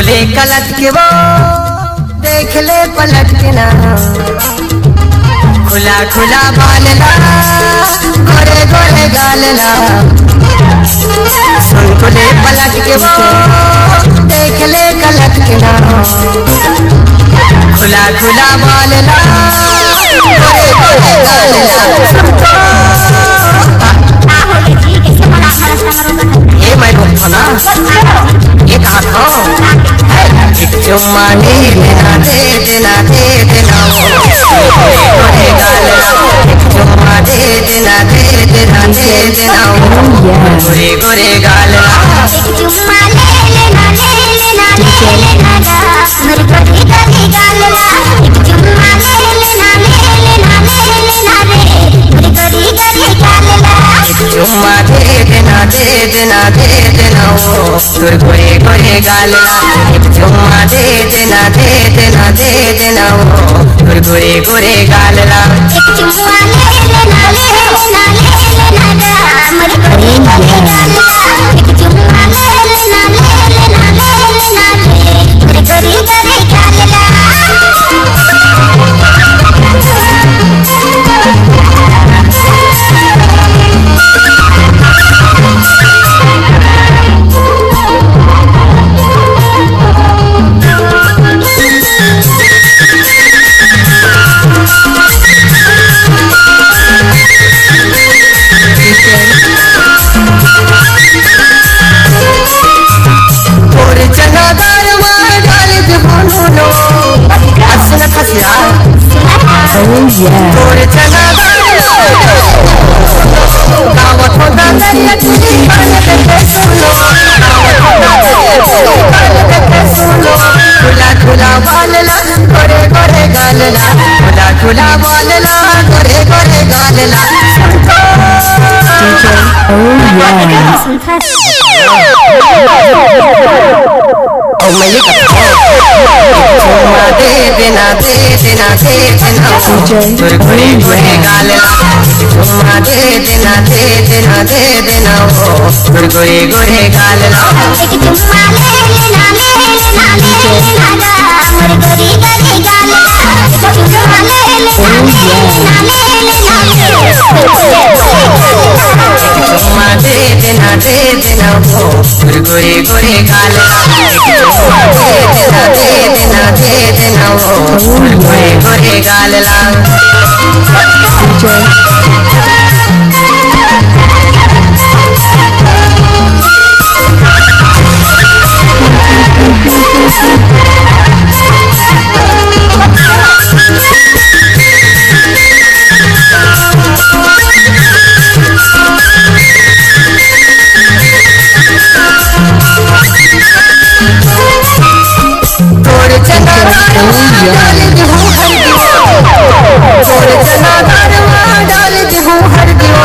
खुले कलट के वो देख ले पलट के ना, खुला खुला बाल ला गोरे गोरे गाल ला। सुन खुले पलट के वो देख ले कलट के ना, खुला खुला बाल ला गोरे गोरे गाल ला। ये मैं रोक ना, ये कहा था एक चुम्मा दे देना दे देना दे देना गोरे गाल ला। एक चुम्मा दे देना दे देना दे देना गोरे गोरे गाल ला। एक चुम्मा ले लेना ले लेना ले लेना गा मेरे गोरे गोरे गाल ला। एक चुम्मा ले लेना ले लेना ले लेना रे मेरे गोरे गोरे गाल ला। एक चुम्मा दे देना दे देना दे देना तोर गोरे गोरे गाल ला। एक चुम्मा दे देना दे देना दे देना तोर गोरे गोरे गाल ला। एक चुम्मा ले लेना ले लेना ले लेना गा मेरे गोरे गोरे गाल ला। एक चुम्मा ले लेना ले लेना ले लेना रे मेरे गोरे गोरे गाल ला। तोरे चना गावत होता दरिया तुझी पान देते सुनो, खुला खुला बाल ला गोरे गोरे गाल ला। खुला खुला बाल ला गोरे गोरे गाल ला। मैं ये चुम्मा दे देना दे देना दे देना तोर गोरे गोरे गाल ला। चुम्मा दे देना दे देना दे देना तोर गोरे गोरे गाल ला। एक चुम्मा ले लेना ले लेना ले लेना गा मेरे गोरे गोरे गाल ला। एक चुम्मा ले लेना ले लेना ले लेना चुम्मा दे देना दे देना तोर गोरे गोरे गाल ला। चुम्मा दे देना दे देना दे देना तोर गोरे गोरे गाल ला। तोर चना डाल देहूं हर दिवो, तोर चना डाल देहूं हर दिवो।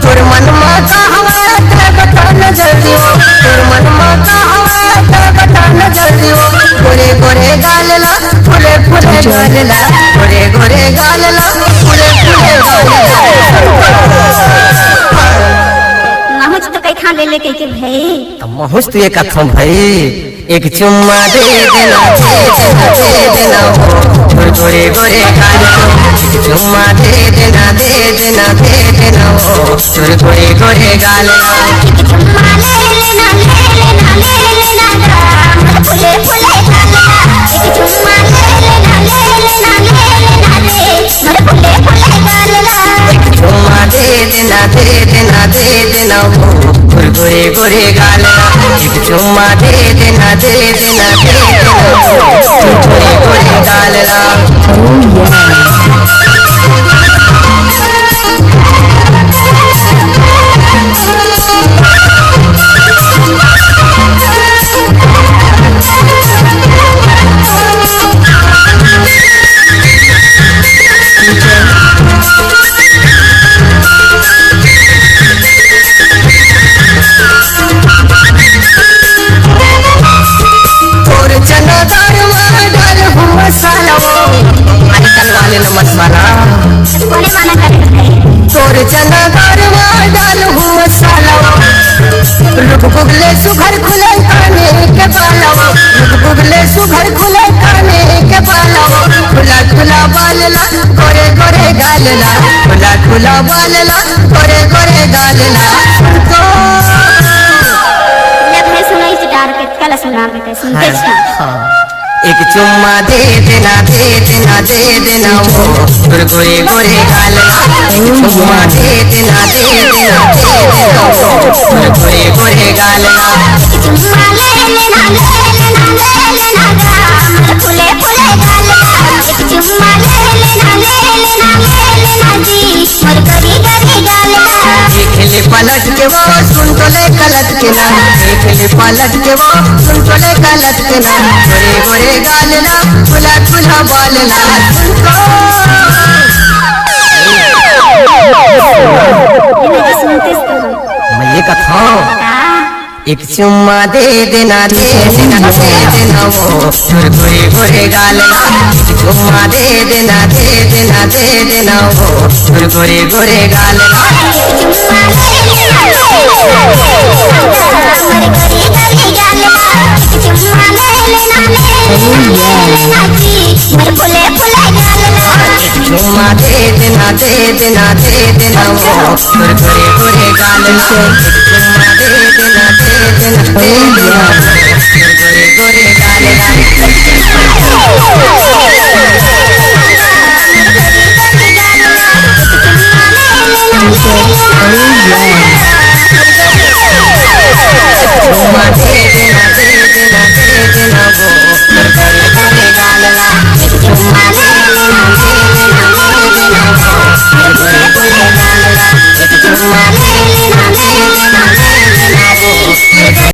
तोर मन माता हवा ते बता नजर दिवो, तोर मन माता हवा ते बता नजर दिवो। गोरे गोरे गाल ला फुले फुले गाल ला, गोरे गोरे गाल ला फुले फुले गाल ला। महूच तो कई खा ले ले के भाई महूच तो ये कथम भाई। एक चुम्मा दे देना दे देना दे देना तोर गोरे गोरे गाल ला। चुम्मा दे देना दे देना दे देना तोर गोरे गोरे गाल ला। एक चुम्मा ले लेना ले लेना ले लेना गा मेरे फुले फुले गाल ला। एक चुम्मा ले लेना ले लेना ले लेना रे मेरे फुले फुले गाल ला। एक चुम्मा दे देना दे देना दे देना तोर गोरे गोरे गाल ला। एक चुम्मा दे देना दे देना दे देना तोर गोरे गोरे गाल ला। तोर चना दार डाल हूँ मसाला वो आजकल वाले न गालला खुला खुला बालला गोरे गोरे गालला सुनको लग है सुनाई से डार के कल सुना बेटे सुनते छ एक चुम्मा दे देना दे देना दे देना वो गोरे गोरे गालला चुम्मा दे देना दे देना दे देना वो गोरे गोरे गालला चुम्मा ले लेना गा फुले फुले गालला एक चुम्मा ले लेना जी मोर करी करी गालला देख ले पलट के वो सुन तो ले कलट के ना देख ले पलट के वो सुन तो ले कलट के ना गोरे गोरे गालला खुला खुला बालला सुनको ये सुनते मैं ये कथा एक चुम्मा दे देना दे देना दे देना वो गोरे गोरे गालला एक चुम्मा दे देना दे देना दे देना वो गोरे गोरे गालला चुम्मा ले लेना मोर करी करी गालला चुम्मा ले लेना जी मोर फुले फुले गालला चुम्मा दे देना दे देना दे देना वो गोरे गोरे गालला चुम्मा दे देना दे देना दे देना